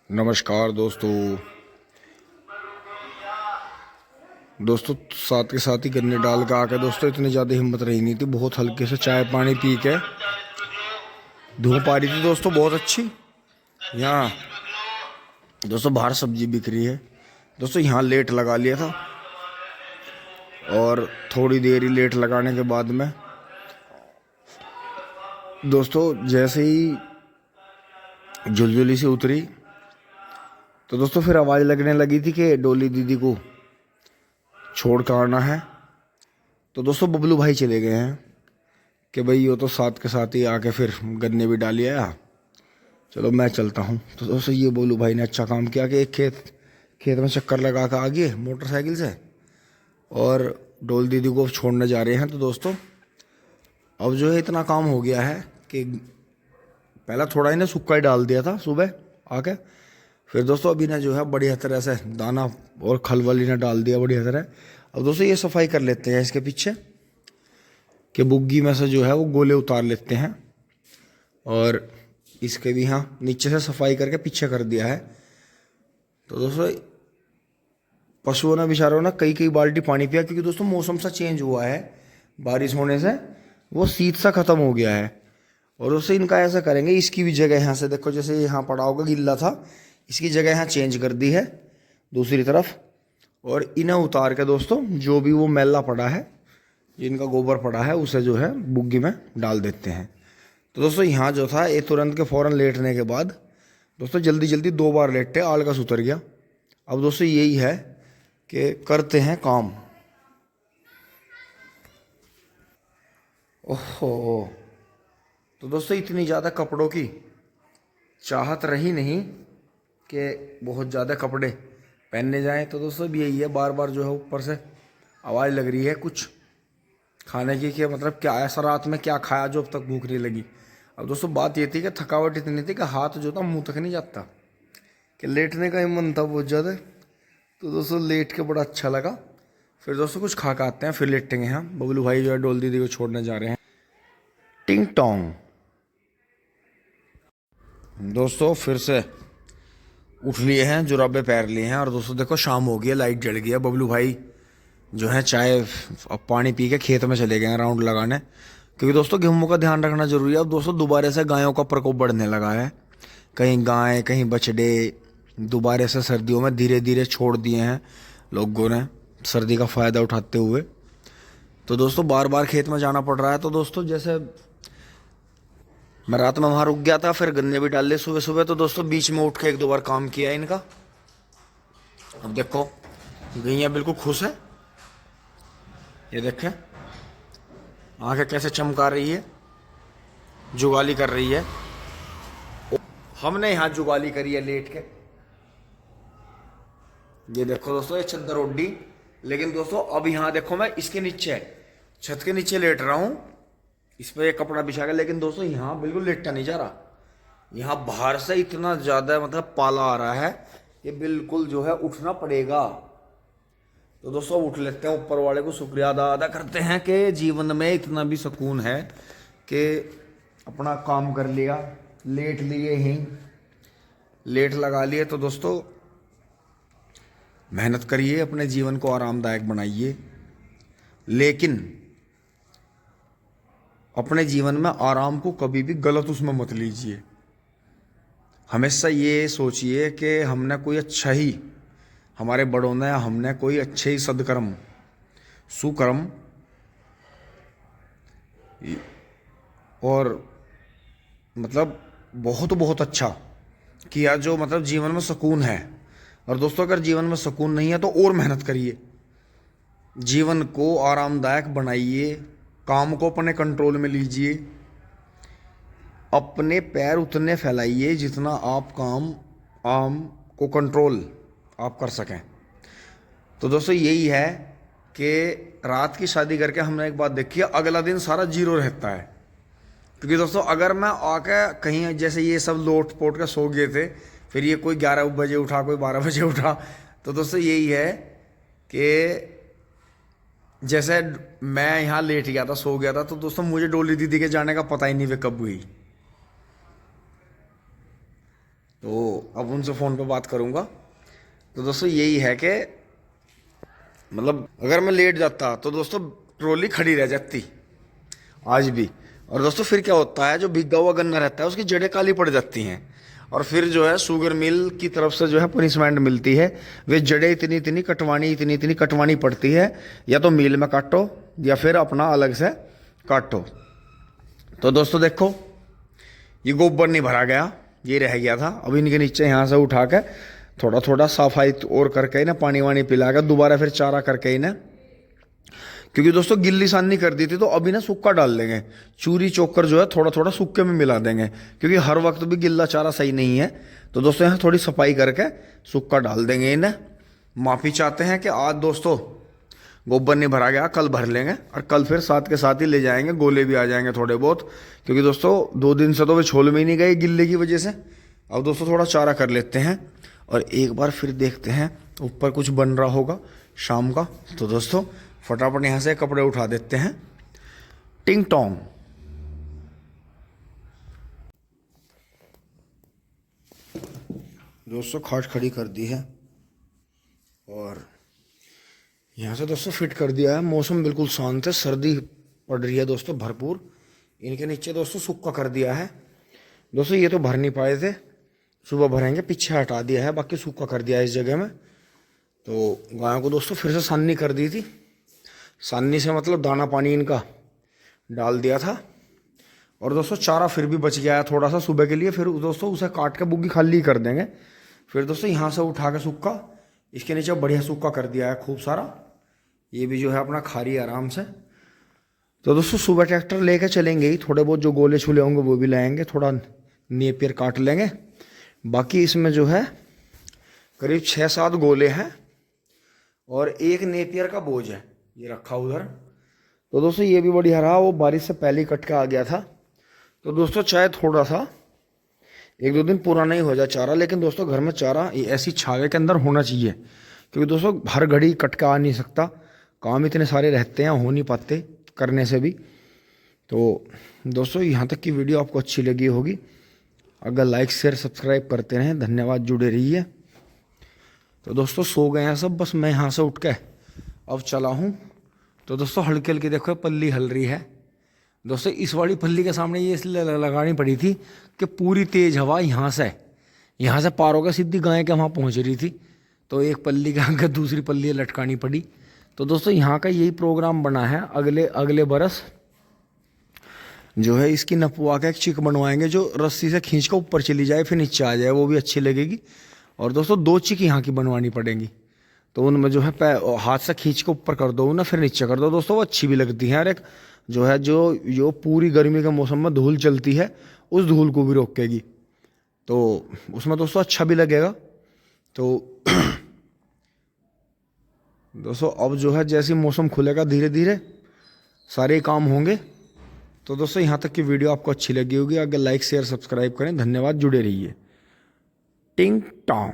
नमस्कार दोस्तों साथ के साथ ही गन्ने डाल के आके दोस्तों इतनी ज़्यादा हिम्मत रही नहीं थी। बहुत हल्के से चाय पानी पी के धूप आ रही थी दोस्तों बहुत अच्छी। यहाँ दोस्तों बाहर सब्जी बिक रही है दोस्तों। यहाँ लेट लगा लिया था और थोड़ी देर ही लेट लगाने के बाद में दोस्तों जैसे ही झुलझुली से उतरी तो दोस्तों फिर आवाज़ लगने लगी थी कि डोली दीदी को छोड़ कर आना है। तो दोस्तों बबलू भाई चले गए हैं कि भाई वो तो साथ के साथ ही आके फिर गन्ने भी डाल आया, चलो मैं चलता हूँ। तो दोस्तों ये बबलू भाई ने अच्छा काम किया कि एक खेत में चक्कर लगा कर आ गए मोटरसाइकिल से और डोली दीदी को छोड़ने जा रहे हैं। तो दोस्तों अब जो है इतना काम हो गया है कि पहला थोड़ा ही ना सूखा ही डाल दिया था सुबह आके, फिर दोस्तों अभी ने जो है बढ़िया तरह से दाना और खल वली ने डाल दिया बढ़िया तरह। अब दोस्तों ये सफाई कर लेते हैं इसके पीछे कि बुग्गी में से जो है वो गोले उतार लेते हैं और इसके भी यहाँ नीचे से सफाई करके पीछे कर दिया है। तो दोस्तों पशुओं ने बेचारों ने कई कई बाल्टी पानी पिया क्योंकि दोस्तों मौसम सा चेंज हुआ है, बारिश होने से वो शीत सा खत्म हो गया है। और उससे इनका ऐसा करेंगे, इसकी भी जगह यहाँ से देखो जैसे यहाँ पड़ा होगा गिल्ला था, इसकी जगह यहाँ चेंज कर दी है दूसरी तरफ और इन्हें उतार के दोस्तों जो भी वो मैला पड़ा है, जिनका गोबर पड़ा है, उसे जो है बुग्गी में डाल देते हैं। तो दोस्तों यहाँ जो था ये तुरंत के फ़ौरन लेटने के बाद दोस्तों जल्दी जल्दी 2 बार लेटे, आलकस उतर गया। अब दोस्तों यही है कि करते हैं काम। ओहो, तो दोस्तों इतनी ज़्यादा कपड़ों की चाहत रही नहीं कि बहुत ज़्यादा कपड़े पहनने जाएं। तो दोस्तों भी यही है, बार बार जो है ऊपर से आवाज़ लग रही है कुछ खाने की कि मतलब क्या ऐसा रात में क्या खाया जो अब तक भूख नहीं लगी। अब दोस्तों बात ये थी कि थकावट इतनी थी कि हाथ जो था मुंह तक नहीं जाता, कि लेटने का ही मन था बहुत ज़्यादा। तो दोस्तों लेट के बड़ा अच्छा लगा। फिर दोस्तों कुछ खा के आते हैं फिर लेटेंगे। हम बबलू भाई जो है डोल दीदी को छोड़ने जा रहे हैं। टिंग टोंग दोस्तों फिर से उठ लिए हैं, जुराबे पैर लिए हैं और दोस्तों देखो शाम हो गई है, लाइट जल गई है। बबलू भाई जो है चाय अब पानी पी के खेत में चले गए हैं राउंड लगाने, क्योंकि दोस्तों गेहूं का ध्यान रखना जरूरी है। अब दोस्तों दोबारा से गायों का प्रकोप बढ़ने लगा है, कहीं गाय कहीं बछड़े दोबारा से सर्दियों में धीरे धीरे छोड़ दिए हैं लोगों ने सर्दी का फ़ायदा उठाते हुए। तो दोस्तों बार बार खेत में जाना पड़ रहा है। तो दोस्तों जैसे मैं रात में वहाँ रुक गया था, फिर गन्ने भी डाल लिए सुबह सुबह। तो दोस्तों बीच में उठ के 1-2 बार काम किया इनका। अब देखो गैया बिल्कुल खुश है, ये देखें आंखें कैसे चमका रही है, जुगाली कर रही है। हमने यहाँ जुगाली करी है लेट के, ये देखो दोस्तों ये चद्दर ओढ़ी। लेकिन दोस्तों अब यहाँ देखो मैं इसके नीचे छत के नीचे लेट रहा हूँ, इस पर एक कपड़ा बिछा के। लेकिन दोस्तों यहाँ बिल्कुल लेटा नहीं जा रहा, यहाँ बाहर से इतना ज़्यादा मतलब पाला आ रहा है, ये बिल्कुल जो है उठना पड़ेगा। तो दोस्तों उठ लेते हैं, ऊपर वाले को शुक्रिया अदा करते हैं कि जीवन में इतना भी सुकून है कि अपना काम कर लिया, लेट लिए ही लेट लगा लिए। तो दोस्तों मेहनत करिए, अपने जीवन को आरामदायक बनाइए, लेकिन अपने जीवन में आराम को कभी भी गलत उसमें मत लीजिए। हमेशा ये सोचिए कि हमने कोई अच्छा ही, हमारे बड़ों ने हमने कोई अच्छे ही सदकर्म सुकर्म और मतलब बहुत बहुत अच्छा किया जो मतलब जीवन में सुकून है। और दोस्तों अगर जीवन में सुकून नहीं है तो और मेहनत करिए, जीवन को आरामदायक बनाइए, काम को अपने कंट्रोल में लीजिए, अपने पैर उतने फैलाइए जितना आप काम को कंट्रोल आप कर सकें। तो दोस्तों यही है कि रात की शादी करके हमने एक बात देखी है, अगला दिन सारा जीरो रहता है। क्योंकि दोस्तों अगर मैं आके कहीं जैसे ये सब लोट पोट के सो गए थे, फिर ये कोई 11 बजे उठा कोई 12 बजे उठा, तो दोस्तों यही है कि जैसे मैं यहाँ लेट गया था, सो गया था, तो दोस्तों मुझे डोली दीदी के जाने का पता ही नहीं वे कब हुई। तो अब उनसे फ़ोन पे बात करूँगा। तो दोस्तों यही है कि मतलब अगर मैं लेट जाता तो दोस्तों ट्रॉली खड़ी रह जाती आज भी। और दोस्तों फिर क्या होता है, जो भीगा हुआ गन्ना रहता है उसकी जड़ें काली पड़ जाती हैं, और फिर जो है शुगर मिल की तरफ से जो है पनिशमेंट मिलती है। वे जड़ें इतनी इतनी कटवानी पड़ती है, या तो मिल में काटो या फिर अपना अलग से काटो। तो दोस्तों देखो, ये गोबर नहीं भरा गया, ये रह गया था। अब इनके नीचे यहाँ से उठा के थोड़ा थोड़ा सफाई और करके ना पानी वानी पिला कर दोबारा फिर चारा करके इन्हें, क्योंकि दोस्तों गिल्ली सानी कर दी थी तो अभी ना सूखा डाल देंगे, चूरी चोकर जो है थोड़ा थोड़ा सूखे में मिला देंगे, क्योंकि हर वक्त भी गिल्ला चारा सही नहीं है। तो दोस्तों यहाँ थोड़ी सफाई करके सूखा डाल देंगे इन्हें। माफ़ी चाहते हैं कि आज दोस्तों गोबर नहीं भरा गया, कल भर लेंगे, और कल फिर साथ के साथ ही ले जाएंगे, गोले भी आ जाएंगे थोड़े बहुत, क्योंकि दोस्तों 2 दिन से तो वे छोल में ही नहीं गए गिल्ले की वजह से। अब दोस्तों थोड़ा चारा कर लेते हैं और एक बार फिर देखते हैं ऊपर कुछ बन रहा होगा शाम का। तो दोस्तों फटाफट यहाँ से कपड़े उठा देते हैं। टिंग टोंग। दोस्तों खाट खड़ी कर दी है और यहाँ से दोस्तों फिट कर दिया है। मौसम बिल्कुल शांत है, सर्दी पड़ रही है दोस्तों भरपूर। इनके नीचे दोस्तों सूखा कर दिया है। दोस्तों ये तो भर नहीं पाए थे, सुबह भरेंगे, पीछे हटा दिया है, बाकी सूखा कर दिया है इस जगह में। तो गायों को दोस्तों फिर से साननी कर दी थी, साननी से मतलब दाना पानी इनका डाल दिया था। और दोस्तों चारा फिर भी बच गया है थोड़ा सा सुबह के लिए, फिर दोस्तों उसे काट के बुग्गी खाली कर देंगे। फिर दोस्तों यहाँ से उठा के सूखा इसके नीचे बढ़िया सूखा कर दिया है खूब सारा, ये भी जो है अपना खा रही है आराम से। तो दोस्तों सुबह ट्रैक्टर लेके चलेंगे ही, थोड़े बहुत जो गोले छूले होंगे वो भी लाएंगे, थोड़ा नेपियर काट लेंगे। बाकी इसमें जो है करीब 6-7 गोले हैं और एक नेपियर का बोझ है ये रखा उधर। तो दोस्तों ये भी बढ़िया रहा, वो बारिश से पहले ही कट के आ गया था। तो दोस्तों चाहे थोड़ा सा 1-2 दिन पूरा नहीं हो जाए चारा, लेकिन दोस्तों घर में चारा ऐसी छावे के अंदर होना चाहिए, क्योंकि दोस्तों हर घड़ी कट के आ नहीं सकता, काम इतने सारे रहते हैं, हो नहीं पाते करने से भी। तो दोस्तों यहाँ तक की वीडियो आपको अच्छी लगी होगी, अगर लाइक शेयर सब्सक्राइब करते रहें, धन्यवाद, जुड़े रहिए। तो दोस्तों सो गए हैं सब, बस मैं यहाँ से उठ के अब चला हूँ। तो दोस्तों हल्की हल्की देखो पल्ली हल रही है। दोस्तों इस वाली पल्ली के सामने ये इसलिए लगानी पड़ी थी कि पूरी तेज़ हवा यहाँ से पार होकर सीधी गाय के वहाँ पहुँच रही थी, तो एक पल्ली के आगे दूसरी पल्ली लटकानी पड़ी। तो दोस्तों यहाँ का यही प्रोग्राम बना है, अगले बरस जो है इसकी नपवा के एक चिक बनवाएंगे जो रस्सी से खींच कर ऊपर चली जाए फिर नीचे आ जाए, वो भी अच्छी लगेगी। और दोस्तों 2 चिक यहाँ की बनवानी पड़ेंगी, तो उनमें जो है हाथ से खींच के ऊपर कर दो ना, फिर नीचे कर दो दोस्तों, वो अच्छी भी लगती हैं। और एक जो है जो पूरी गर्मी के मौसम में धूल चलती है उस धूल को भी रोकेगी, तो उसमें दोस्तों अच्छा भी लगेगा। तो दोस्तों अब जो है जैसे मौसम खुलेगा धीरे धीरे सारे काम होंगे। तो दोस्तों यहाँ तक की वीडियो आपको अच्छी लगी होगी, अगर लाइक शेयर सब्सक्राइब करें, धन्यवाद, जुड़े रहिए। टिंग टोंग।